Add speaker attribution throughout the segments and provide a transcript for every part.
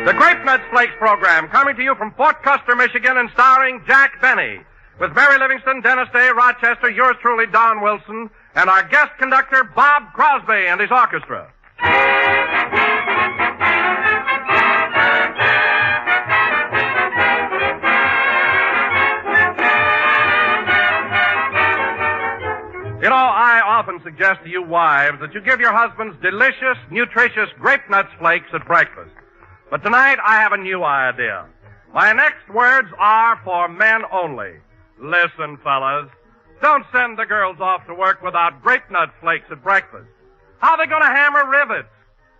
Speaker 1: The Grape Nuts Flakes program, coming to you from Fort Custer, Michigan, and starring Jack Benny, with Mary Livingston, Dennis Day, Rochester, yours truly, Don Wilson, and our guest conductor, Bob Crosby, and his orchestra. You know, I often suggest to you wives that you give your husbands delicious, nutritious Grape Nuts Flakes at breakfast. But tonight I have a new idea. My next words are for men only. Listen, fellas. Don't send the girls off to work without Grape Nut Flakes at breakfast. How are they going to hammer rivets?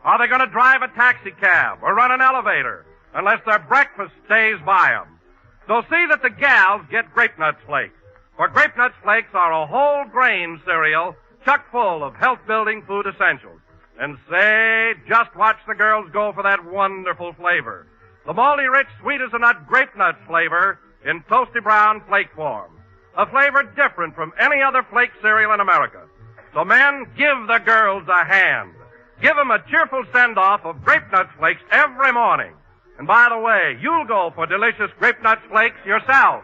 Speaker 1: Are they going to drive a taxi cab or run an elevator unless their breakfast stays by them? So see that the gals get Grape Nut Flakes. For Grape Nuts Flakes are a whole grain cereal chock full of health-building food essentials. And say, just watch the girls go for that wonderful flavor. The malty rich, sweet as a nut Grape Nuts flavor in toasty brown flake form. A flavor different from any other flake cereal in America. So men, give the girls a hand. Give them a cheerful send-off of Grape Nuts Flakes every morning. And by the way, you'll go for delicious Grape Nuts Flakes yourself.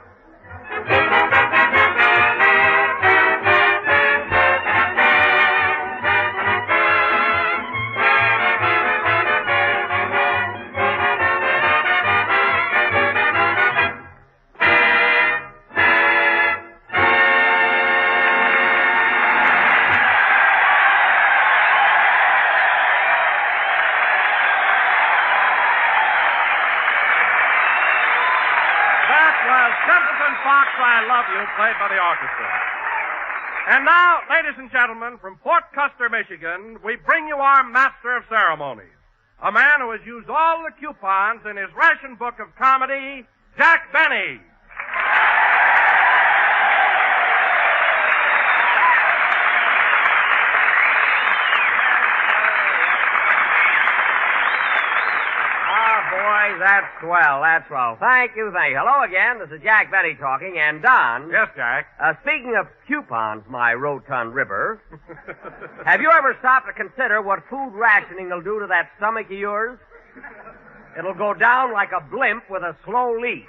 Speaker 1: I Love You, played by the orchestra. And now, ladies and gentlemen, from Fort Custer, Michigan, we bring you our master of ceremonies, a man who has used all the coupons in his ration book of comedy, Jack Benny.
Speaker 2: That's swell, that's swell. Thank you. Hello again, this is Jack Benny talking, and Don.
Speaker 1: Yes, Jack?
Speaker 2: Speaking of coupons, my rotund ribber, have you ever stopped to consider what food rationing will do to that stomach of yours? It'll go down like a blimp with a slow leak.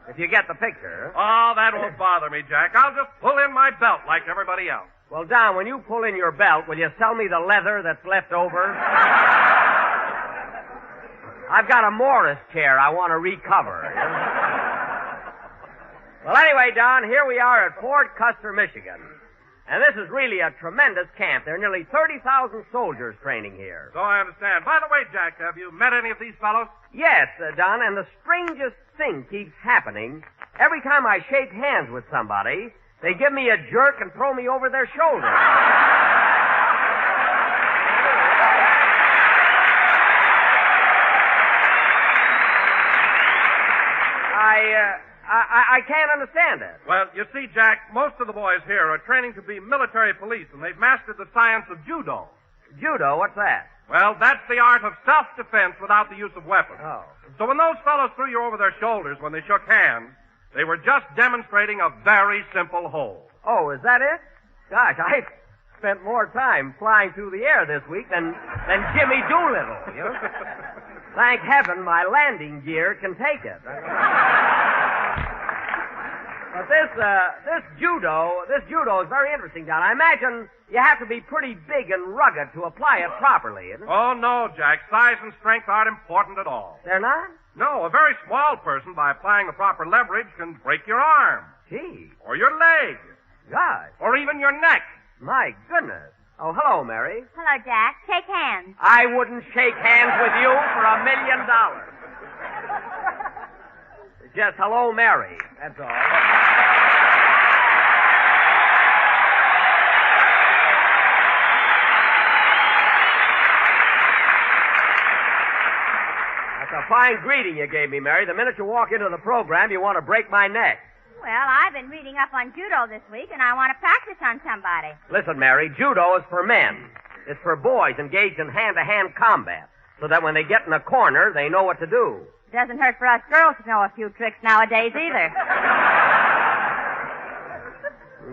Speaker 2: If you get the picture.
Speaker 1: Oh, that won't bother me, Jack. I'll just pull in my belt like everybody else.
Speaker 2: Well, Don, when you pull in your belt, will you sell me the leather that's left over? I've got a Morris chair I want to recover. Well, anyway, Don, here we are at Fort Custer, Michigan. And this is really a tremendous camp. There are nearly 30,000 soldiers training here.
Speaker 1: So I understand. By the way, Jack, have you met any of these fellows?
Speaker 2: Yes, Don, and the strangest thing keeps happening. Every time I shake hands with somebody, they give me a jerk and throw me over their shoulder. I can't understand it.
Speaker 1: Well, you see, Jack, most of the boys here are training to be military police, and they've mastered the science of Judo.
Speaker 2: Judo? What's that?
Speaker 1: Well, that's the art of self-defense without the use of weapons.
Speaker 2: Oh.
Speaker 1: So when those fellows threw you over their shoulders when they shook hands, they were just demonstrating a very simple hold.
Speaker 2: Oh, is that it? Gosh, I spent more time flying through the air this week than Jimmy Doolittle, you know? Thank heaven my landing gear can take it. But this judo is very interesting, Don. I imagine you have to be pretty big and rugged to apply it properly, isn't it?
Speaker 1: Oh, no, Jack. Size and strength aren't important at all.
Speaker 2: They're not?
Speaker 1: No, a very small person, by applying the proper leverage, can break your arm.
Speaker 2: Gee.
Speaker 1: Or your leg.
Speaker 2: Gosh.
Speaker 1: Or even your neck.
Speaker 2: My goodness. Oh, hello, Mary.
Speaker 3: Hello, Jack. Shake hands.
Speaker 2: I wouldn't shake hands with you for $1 million. Just hello, Mary. That's all. That's a fine greeting you gave me, Mary. The minute you walk into the program, you want to break my neck.
Speaker 3: Well, I've been reading up on judo this week, and I want to practice on somebody.
Speaker 2: Listen, Mary, judo is for men. It's for boys engaged in hand-to-hand combat, so that when they get in a corner, they know what to do.
Speaker 3: It doesn't hurt for us girls to know a few tricks nowadays either.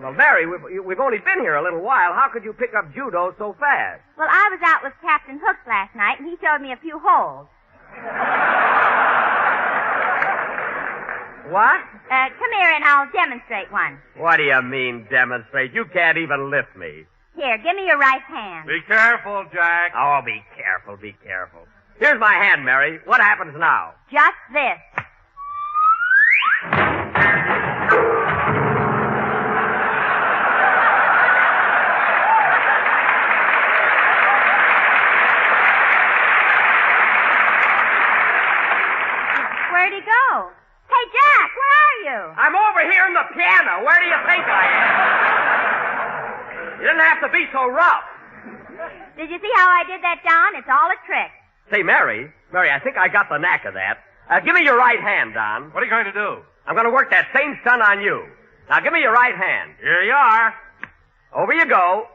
Speaker 2: Well, Mary, we've only been here a little while. How could you pick up judo so fast?
Speaker 3: Well, I was out with Captain Hooks last night, and he showed me a few holes.
Speaker 2: What?
Speaker 3: Come here and I'll demonstrate one.
Speaker 2: What do you mean, demonstrate? You can't even lift me.
Speaker 3: Here, give me your right hand.
Speaker 1: Be careful, Jack.
Speaker 2: Oh, be careful, be careful. Here's my hand, Mary. What happens now?
Speaker 3: Just this. Where'd he go? Hey, Jack, where are you?
Speaker 2: I'm over here in the piano. Where do you think I am? You didn't have to be so rough.
Speaker 3: Did you see how I did that, Don? It's all a trick.
Speaker 2: Say, Mary, I think I got the knack of that. Give me your right hand, Don.
Speaker 1: What are you going to do?
Speaker 2: I'm going to work that same stunt on you. Now, give me your right hand.
Speaker 1: Here you are.
Speaker 2: Over you go.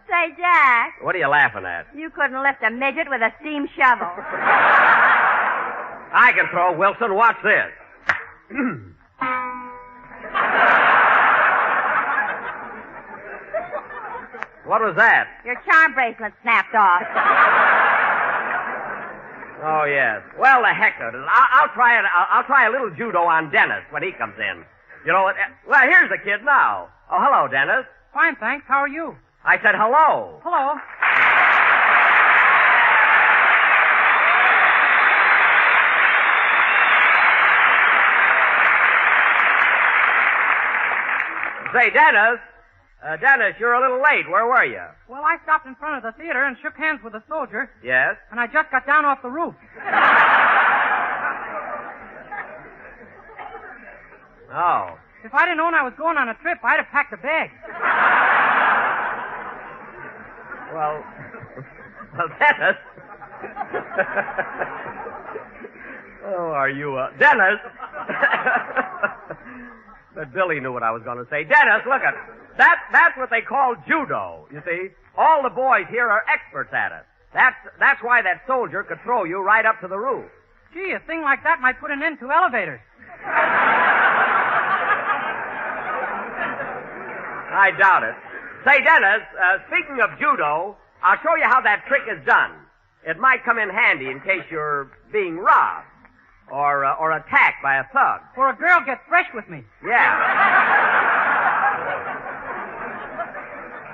Speaker 3: Say, Jack,
Speaker 2: What are you laughing at?
Speaker 3: you couldn't lift a midget with a steam shovel.
Speaker 2: I can throw, Wilson. Watch this. What was that?
Speaker 3: Your charm bracelet snapped off.
Speaker 2: Oh, yes. Well, the heck with it. I'll try it. I'll try a little judo on Dennis when he comes in. You know, well, here's the kid now. Oh, hello, Dennis.
Speaker 4: Fine, thanks. How are you?
Speaker 2: I said hello.
Speaker 4: Hello.
Speaker 2: Say, Dennis. Dennis, you're a little late. Where were you?
Speaker 4: Well, I stopped in front of the theater and shook hands with a soldier,
Speaker 2: Yes?
Speaker 4: and I just got down off the roof.
Speaker 2: Oh.
Speaker 4: If I'd have known I was going on a trip, I'd have packed a bag.
Speaker 2: Well, Dennis. Oh, are you, Dennis? But Billy knew what I was going to say. Dennis, look at that's what they call judo, you see. All the boys here are experts at it. That's why that soldier could throw you right up to the roof.
Speaker 4: Gee, a thing like that might put an end to elevators.
Speaker 2: I doubt it. Say, Dennis, speaking of judo, I'll show you how that trick is done. It might come in handy in case you're being robbed or attacked by a thug.
Speaker 4: Or a girl gets fresh with me.
Speaker 2: Yeah.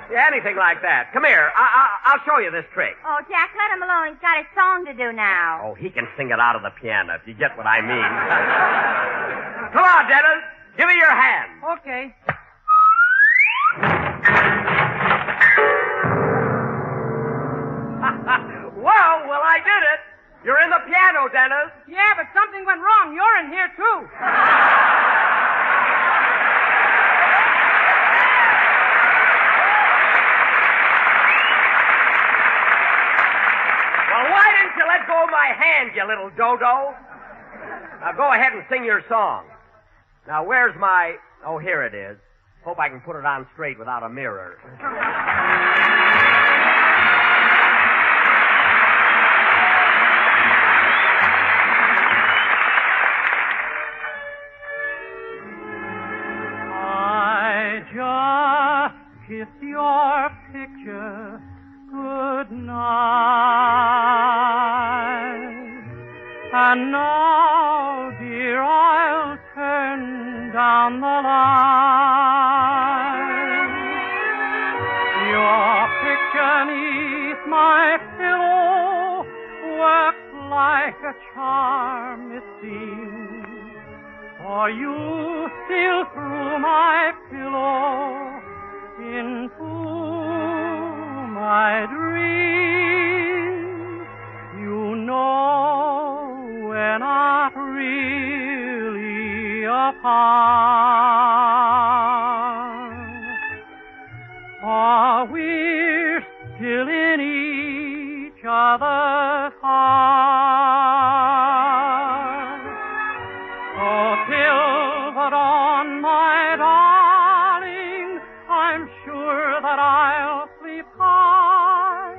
Speaker 2: Yeah, anything like that. Come here. I'll show you this trick.
Speaker 3: Oh, Jack, let him alone. He's got his song to do now.
Speaker 2: Oh, he can sing it out of the piano, if you get what I mean. Come on, Dennis. Give me your hand.
Speaker 4: Okay.
Speaker 2: Well, I did it. You're in the piano, Dennis.
Speaker 4: Yeah, but something went wrong. You're in here, too.
Speaker 2: Well, why didn't you let go of my hand, you little dodo? Now, go ahead and sing your song. Now, where's my... Oh, here it is. Hope I can put it on straight without a mirror.
Speaker 4: I just kissed your picture good night. And now, dear, I'll turn down the line. Your picture neath my pillow works like a charm, it seems. For you steal through my pillow into my dreams. You know we're not really apart, for we're still in each other's heart. Oh, till the dawn, my darling, I'm sure that I'll sleep high,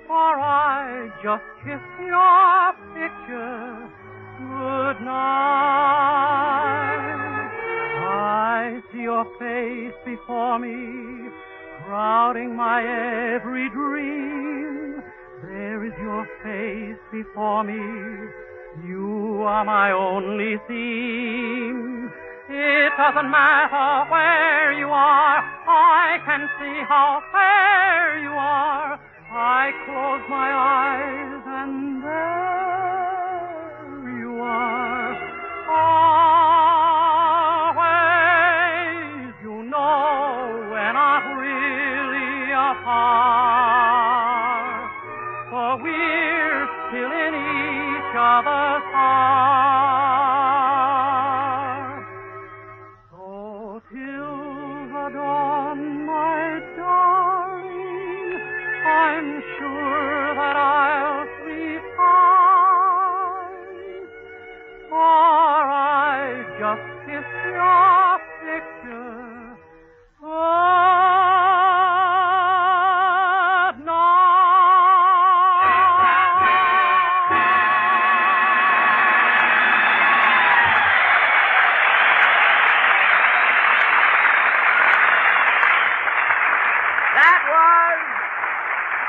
Speaker 4: for I just kissed your picture my every dream. There is your face before me. You are my only theme. It doesn't matter where you are. I can see how fair you are. I close my eyes and there you are. Always, you know, we're not really apart. For we're still in each other's heart. So till the dawn, my darling, I'm sure that I'll sleep fine. For I just kissed your picture. Good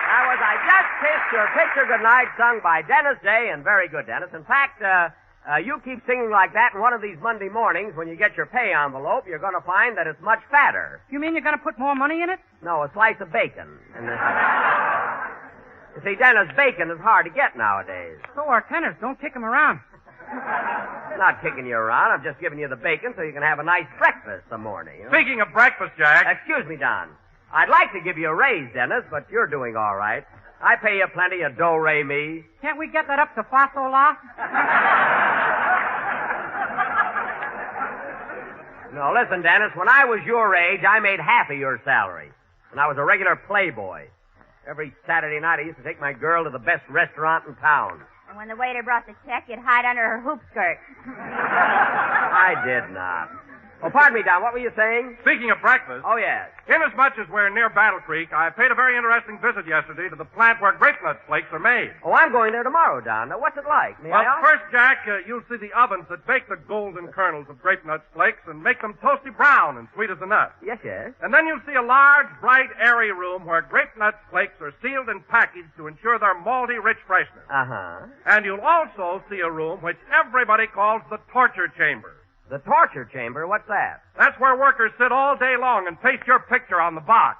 Speaker 2: That was I Just Kissed Your Picture Goodnight, sung by Dennis Day, and very good, Dennis. In fact, you keep singing like that, and one of these Monday mornings, when you get your pay envelope, you're going to find that it's much fatter.
Speaker 4: You mean you're going to put more money in it?
Speaker 2: No, a slice of bacon. You see, Dennis, bacon is hard to get nowadays.
Speaker 4: So are tenors. Don't kick 'em around.
Speaker 2: I'm not kicking you around. I'm just giving you the bacon so you can have a nice breakfast some morning. You know?
Speaker 1: Speaking of breakfast, Jack.
Speaker 2: Excuse me, Don. I'd like to give you a raise, Dennis, but you're doing all right. I pay you plenty of do-re-mi.
Speaker 4: Can't we get that up to fa-sol-la?
Speaker 2: No, listen, Dennis, when I was your age, I made half of your salary. And I was a regular playboy. Every Saturday night, I used to take my girl to the best restaurant in town.
Speaker 3: And when the waiter brought the check, you'd hide under her hoop skirt.
Speaker 2: I did not. Oh, pardon me, Don. What were you saying?
Speaker 1: Speaking of breakfast.
Speaker 2: Oh, yes.
Speaker 1: Inasmuch as we're near Battle Creek, I paid a very interesting visit yesterday to the plant where Grape Nuts Flakes are made.
Speaker 2: Oh, I'm going there tomorrow, Don. Now, what's it like? May I
Speaker 1: Well,
Speaker 2: ask?
Speaker 1: first, Jack, you'll see the ovens that bake the golden kernels of Grape Nuts Flakes and make them toasty brown and sweet as a nut.
Speaker 2: Yes, yes.
Speaker 1: And then you'll see a large, bright, airy room where Grape Nuts Flakes are sealed and packaged to ensure their malty, rich freshness.
Speaker 2: Uh-huh.
Speaker 1: And you'll also see a room which everybody calls the torture chamber.
Speaker 2: The torture chamber? What's that?
Speaker 1: That's where workers sit all day long and paste your picture on the box.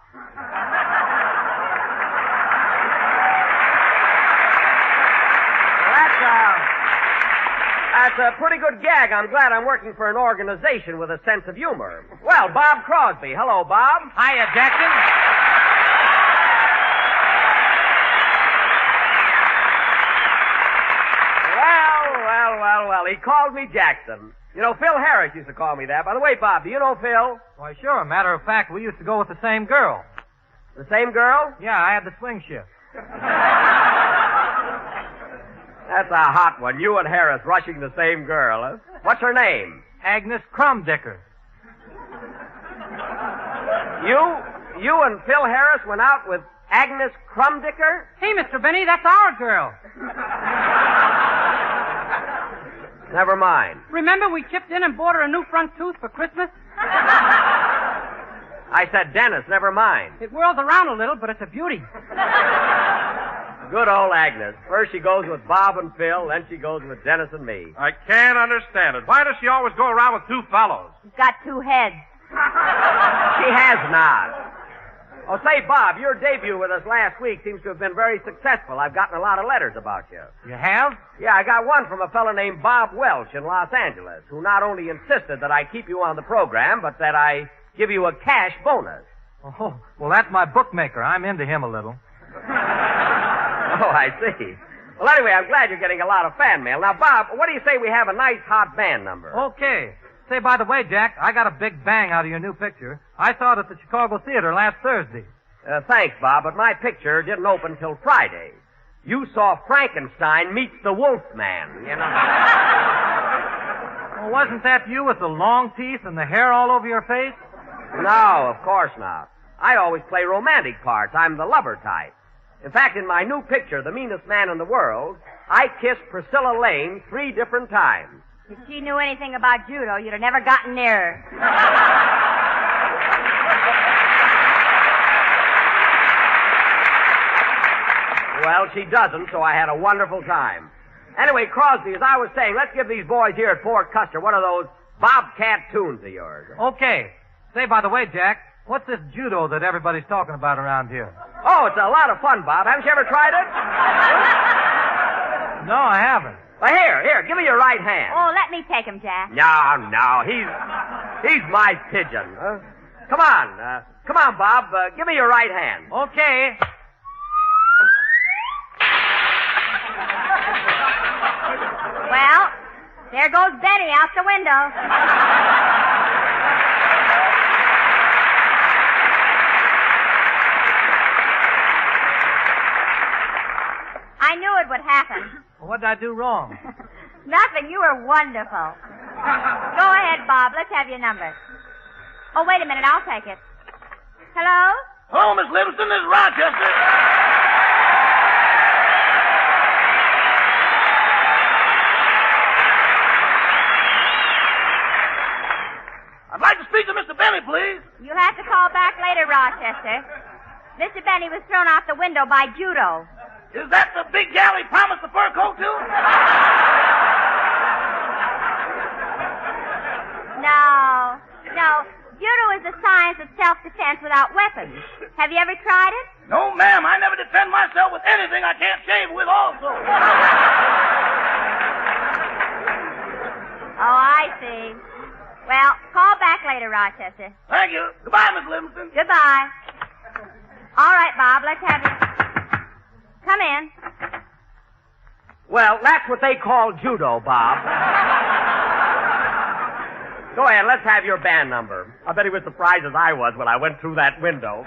Speaker 2: That's a pretty good gag. I'm glad I'm working for an organization with a sense of humor. Well, Bob Crosby. Hello, Bob.
Speaker 5: Hiya, Jackson.
Speaker 2: Well, he called me Jackson. You know, Phil Harris used to call me that. By the way, Bob, do you know Phil?
Speaker 5: Why, sure. Matter of fact, we used to go with the same girl.
Speaker 2: The same girl?
Speaker 5: Yeah, I had the swing shift.
Speaker 2: That's a hot one. You and Harris rushing the same girl, huh? What's her name?
Speaker 5: Agnes Crumdicker.
Speaker 2: You and Phil Harris went out with Agnes Crumdicker?
Speaker 4: Hey, Mr. Benny, that's our girl.
Speaker 2: Never mind.
Speaker 4: Remember we chipped in and bought her a new front tooth for Christmas?
Speaker 2: I said, Dennis, never mind.
Speaker 4: It whirls around a little, but it's a beauty.
Speaker 2: Good old Agnes. First she goes with Bob and Phil, then she goes with Dennis and me.
Speaker 1: I can't understand it. Why does she always go around with two fellows?
Speaker 3: She's got two heads.
Speaker 2: She has not. Oh, say, Bob, your debut with us last week seems to have been very successful. I've gotten a lot of letters about you.
Speaker 5: You have?
Speaker 2: Yeah, I got one from a fellow named Bob Welch in Los Angeles, who not only insisted that I keep you on the program, but that I give you a cash bonus.
Speaker 5: Oh, well, that's my bookmaker. I'm into him a little.
Speaker 2: Oh, I see. Well, anyway, I'm glad you're getting a lot of fan mail. Now, Bob, what do you say we have a nice hot band number?
Speaker 5: Okay. Say, by the way, Jack, I got a big bang out of your new picture. I saw it at the Chicago Theater last Thursday.
Speaker 2: Thanks, Bob, but my picture didn't open till Friday. You saw Frankenstein meets the Wolfman, you know.
Speaker 5: Well, wasn't that you with the long teeth and the hair all over your face?
Speaker 2: No, of course not. I always play romantic parts. I'm the lover type. In fact, in my new picture, The Meanest Man in the World, I kissed Priscilla Lane 3 different times.
Speaker 3: If she knew anything about judo, you'd have never gotten near her.
Speaker 2: Well, she doesn't, so I had a wonderful time. Anyway, Crosby, as I was saying, let's give these boys here at Fort Custer one of those Bobcat tunes of yours.
Speaker 5: Okay. Say, by the way, Jack, what's this judo that everybody's talking about around here?
Speaker 2: Oh, it's a lot of fun, Bob. Haven't you ever tried it?
Speaker 5: No, I haven't.
Speaker 2: Well, here, give me your right hand.
Speaker 3: Oh, let me take him, Jack.
Speaker 2: No, he's my pigeon. Come on, Bob, give me your right hand.
Speaker 5: Okay.
Speaker 3: Well, there goes Benny out the window. I knew it would happen.
Speaker 5: Well, what did I do wrong?
Speaker 3: Nothing. You were wonderful. Go ahead, Bob. Let's have your number. Oh, wait a minute. I'll take it. Hello?
Speaker 6: Hello, Miss Livingston. This is Rochester. I'd like to speak to Mr. Benny, please.
Speaker 3: You'll have to call back later, Rochester. Mr. Benny was thrown out the window by Judo.
Speaker 6: Is that the big gal he promised the fur coat to?
Speaker 3: No. Judo is the science of self-defense without weapons. Have you ever tried it?
Speaker 6: No, ma'am. I never defend myself with anything I can't shave with also.
Speaker 3: Oh, I see. Well, call back later, Rochester.
Speaker 6: Thank you. Goodbye, Miss Livingston.
Speaker 3: Goodbye. All right, Bob, let's have it. Come in.
Speaker 2: Well, that's what they call judo, Bob. Go ahead, let's have your band number. I bet he was surprised as I was when I went through that window.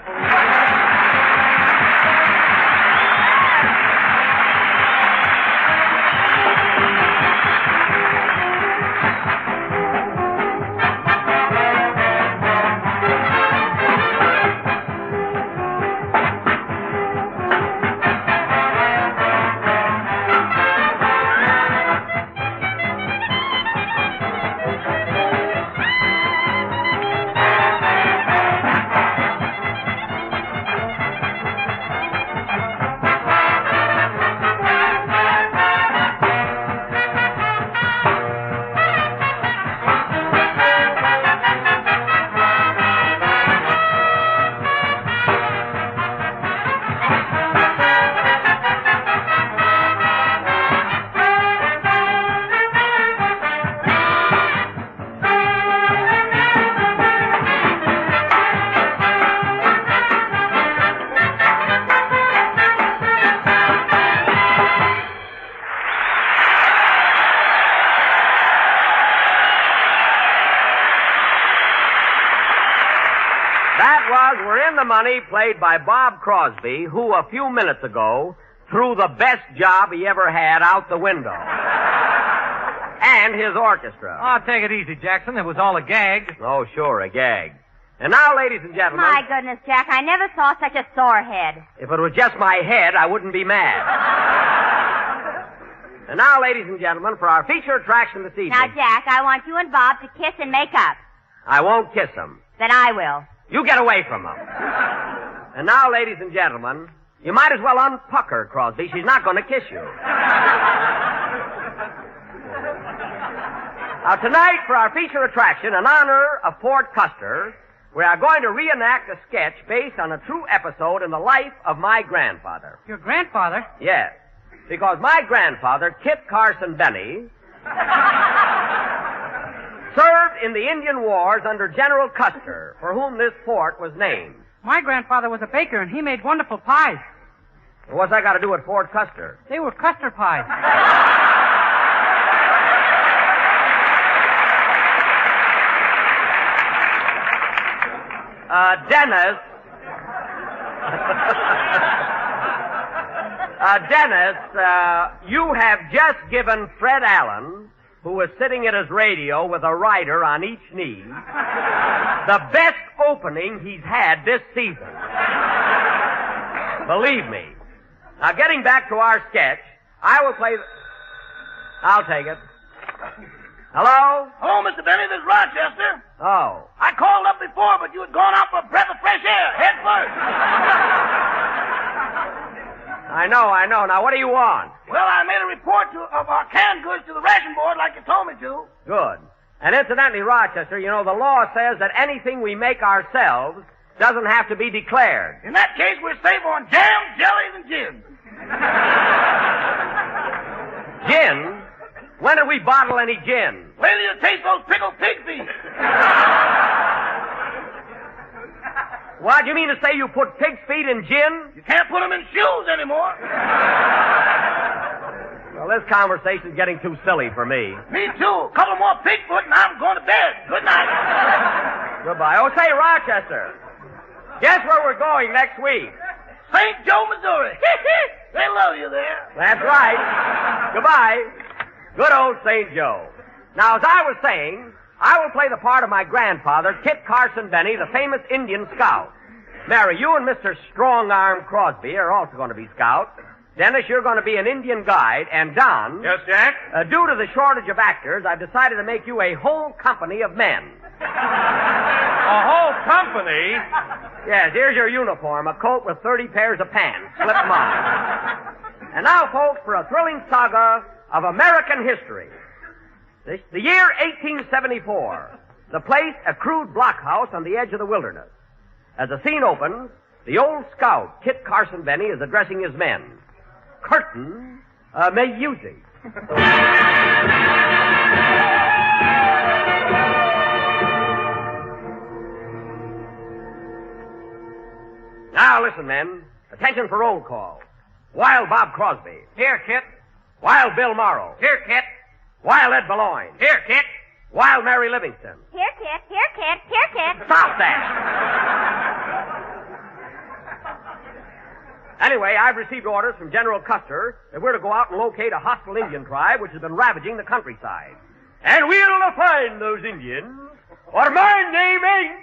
Speaker 2: We're in the Money, played by Bob Crosby, who a few minutes ago threw the best job he ever had out the window. And his orchestra.
Speaker 5: Oh, take it easy, Jackson. It was all a gag.
Speaker 2: Oh, sure, a gag. And now, ladies and gentlemen...
Speaker 3: My goodness, Jack, I never saw such a sore head.
Speaker 2: If it was just my head, I wouldn't be mad. And now, ladies and gentlemen, for our feature attraction this evening...
Speaker 3: Now, Jack, I want you and Bob to kiss and make up.
Speaker 2: I won't kiss them.
Speaker 3: Then I will.
Speaker 2: You get away from them. And now, ladies and gentlemen, you might as well unpucker Crosby. She's not going to kiss you. Now, tonight, for our feature attraction, in honor of Fort Custer, we are going to reenact a sketch based on a true episode in the life of my grandfather.
Speaker 4: Your grandfather?
Speaker 2: Yes, because my grandfather, Kit Carson Benny, served in the Indian Wars under General Custer, for whom this fort was named.
Speaker 4: My grandfather was a baker, and he made wonderful pies.
Speaker 2: What's that got to do with Fort Custer?
Speaker 4: They were custard pies.
Speaker 2: Dennis, you have just given Fred Allen, who was sitting at his radio with a rider on each knee, the best opening he's had this season. Believe me. Now, getting back to our sketch, I will play... I'll take it. Hello?
Speaker 6: Hello, Mr. Benny. This is Rochester.
Speaker 2: Oh.
Speaker 6: I called up before, but you had gone out for a breath of fresh air, head first.
Speaker 2: I know. Now, what do you want?
Speaker 6: Well, I made a report of our canned goods to the ration board like you told me to.
Speaker 2: Good. And incidentally, Rochester, you know, the law says that anything we make ourselves doesn't have to be declared.
Speaker 6: In that case, we're safe on jam, jellies, and gin.
Speaker 2: Gin? When did we bottle any gin?
Speaker 6: Wait till you taste those pickled pig feet.
Speaker 2: What, do you mean to say you put pig's feet in gin?
Speaker 6: You can't put them in shoes anymore.
Speaker 2: Well, this conversation's getting too silly for me.
Speaker 6: Me too. A couple more pig foot and I'm going to bed. Good night.
Speaker 2: Goodbye. Oh, say, Rochester, guess where we're going next week?
Speaker 6: St. Joe, Missouri. They love you there.
Speaker 2: That's right. Goodbye. Good old St. Joe. Now, as I was saying, I will play the part of my grandfather, Kit Carson Benny, the famous Indian scout. Mary, you and Mr. Strong-Arm Crosby are also going to be scouts. Dennis, you're going to be an Indian guide. And Don...
Speaker 1: Yes, Jack?
Speaker 2: Due to the shortage of actors, I've decided to make you a whole company of men.
Speaker 1: A whole company?
Speaker 2: Yes, here's your uniform, a coat with 30 pairs of pants. Slip them on. And now, folks, for a thrilling saga of American history. The year 1874. The place, a crude blockhouse on the edge of the wilderness. As the scene opens, the old scout, Kit Carson Benny, is addressing his men. Curtain, music. Now listen, men. Attention for roll call. Wild Bob Crosby.
Speaker 5: Here, Kit.
Speaker 2: Wild Bill Morrow.
Speaker 5: Here, Kit.
Speaker 2: Wild Ed Baloyne.
Speaker 5: Here, Kit.
Speaker 2: Wild Mary Livingston.
Speaker 3: Here, Kit. Here, Kit. Here, Kit.
Speaker 2: Stop that! Anyway, I've received orders from General Custer that we're to go out and locate a hostile Indian tribe which has been ravaging the countryside. And we'll find those Indians, or my name ain't...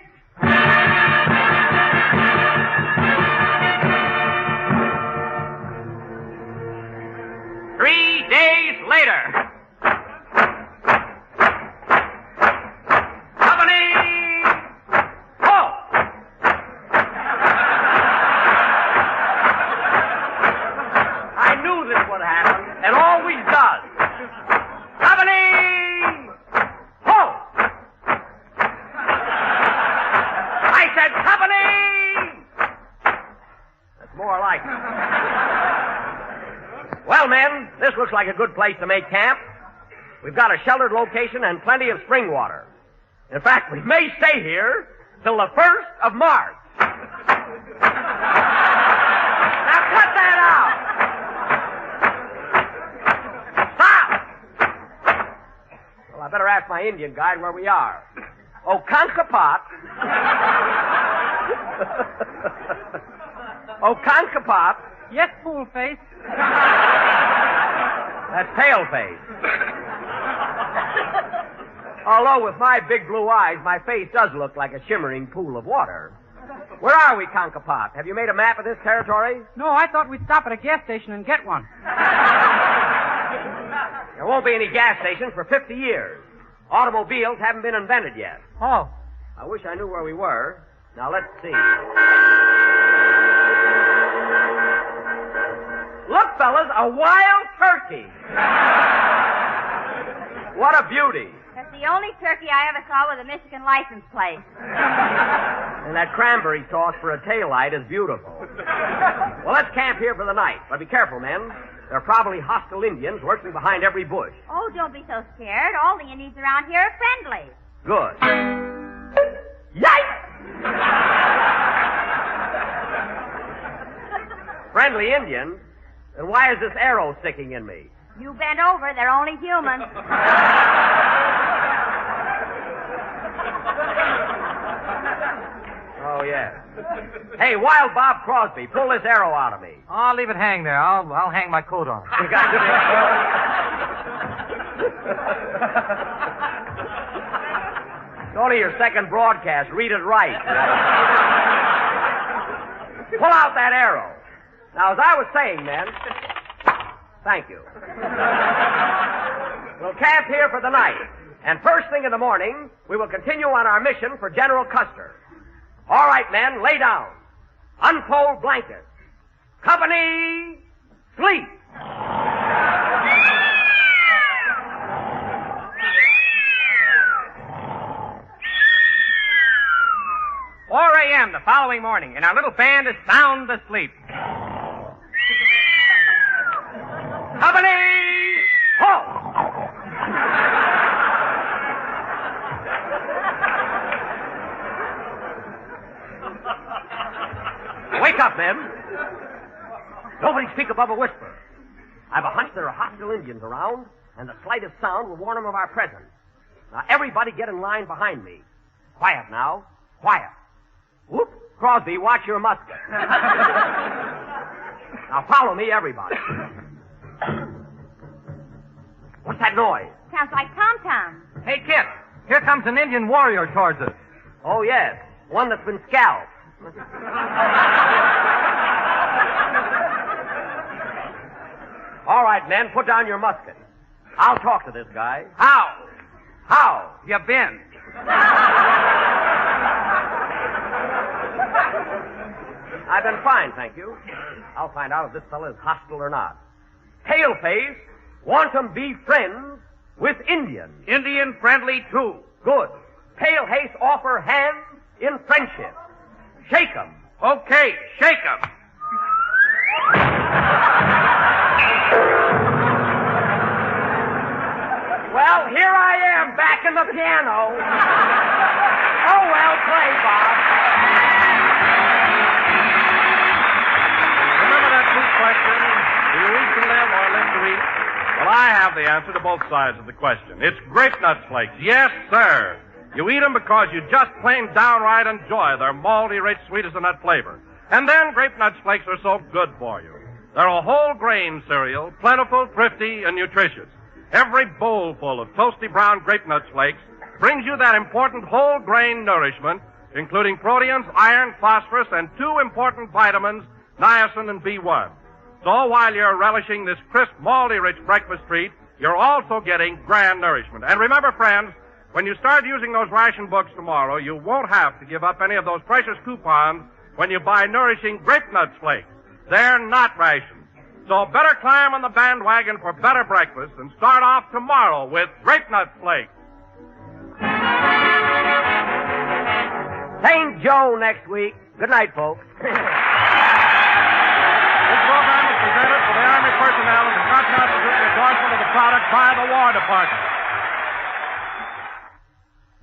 Speaker 5: 3 days later.
Speaker 2: Company! Halt! I knew this would happen. It always does. Company! Halt! I said company! That's more like it. Well, men, this looks like a good place to make camp. We've got a sheltered location and plenty of spring water. In fact, we may stay here till the 1st of March. Now cut that out! Stop! Well, I better ask my Indian guide where we are. Oconkapat. Oconkapat.
Speaker 4: Yes, fool face.
Speaker 2: That's pale-face. Although with my big blue eyes, my face does look like a shimmering pool of water. Where are we, Conkapat? Have you made a map of this territory?
Speaker 4: No, I thought we'd stop at a gas station and get one.
Speaker 2: There won't be any gas stations for 50 years. Automobiles haven't been invented yet.
Speaker 4: Oh.
Speaker 2: I wish I knew where we were. Now, let's see. Look, fellas, a wild turkey. What a beauty.
Speaker 3: That's the only turkey I ever saw with a Michigan license plate.
Speaker 2: And that cranberry sauce for a taillight is beautiful. Well, let's camp here for the night. But be careful, men. There are probably hostile Indians lurking behind every bush.
Speaker 3: Oh, don't be so scared. All the Indians around here are friendly.
Speaker 2: Good. Yikes! Friendly Indians? Then why is this arrow sticking in me?
Speaker 3: You bent over. They're only human.
Speaker 2: Oh, yes. Hey, Wild Bob Crosby, pull this arrow out of me.
Speaker 5: I'll leave it hang there. I'll hang my coat on.
Speaker 2: You got to It's only your second broadcast. Read it right. Pull out that arrow. Now, as I was saying, men... Thank you. We'll camp here for the night. And first thing in the morning, we will continue on our mission for General Custer. All right, men, lay down. Unfold blankets. Company, sleep.
Speaker 7: 4 a.m. the following morning, and our little band is sound asleep. Company! Halt!
Speaker 2: Wake up, men. Nobody speak above a whisper. I've a hunch there are hostile Indians around, and the slightest sound will warn them of our presence. Now, everybody get in line behind me. Quiet now. Quiet. Whoop. Crosby, watch your musket. Now, follow me, everybody. What's that noise?
Speaker 3: Sounds like tom-tom.
Speaker 5: Hey, Kit, here comes an Indian warrior towards us.
Speaker 2: Oh, yes. One that's been scalped. All right, men, put down your musket. I'll talk to this guy.
Speaker 7: How?
Speaker 2: How?
Speaker 7: You been?
Speaker 2: I've been fine, thank you. I'll find out if this fellow is hostile or not. Paleface, want 'em be friends with Indians.
Speaker 7: Indian friendly, too.
Speaker 2: Good. Paleface offer hands in friendship. Shake 'em.
Speaker 7: Okay, shake 'em.
Speaker 2: Well, here I am, back in the piano. Oh, well, play, Bob.
Speaker 1: Remember that two question? Do you eat to live or live to eat? Well, I have the answer to both sides of the question. It's Grape Nuts Flakes. Yes, sir. You eat them because you just plain downright enjoy their malty, rich, sweet as a nut flavor. And then Grape Nuts Flakes are so good for you. They're a whole grain cereal, plentiful, thrifty, and nutritious. Every bowlful of toasty brown Grape Nuts Flakes brings you that important whole grain nourishment, including proteins, iron, phosphorus, and 2 important vitamins, niacin and B1. So while you're relishing this crisp, malty-rich breakfast treat, you're also getting grand nourishment. And remember, friends, when you start using those ration books tomorrow, you won't have to give up any of those precious coupons when you buy nourishing Grape Nuts Flakes. They're not rations. So better climb on the bandwagon for better breakfast and start off tomorrow with Grape Nuts Flakes.
Speaker 2: St. Joe next week. Good night, folks.
Speaker 1: This program is presented for the Army personnel and does not constitute the endorsement of the product by the War Department.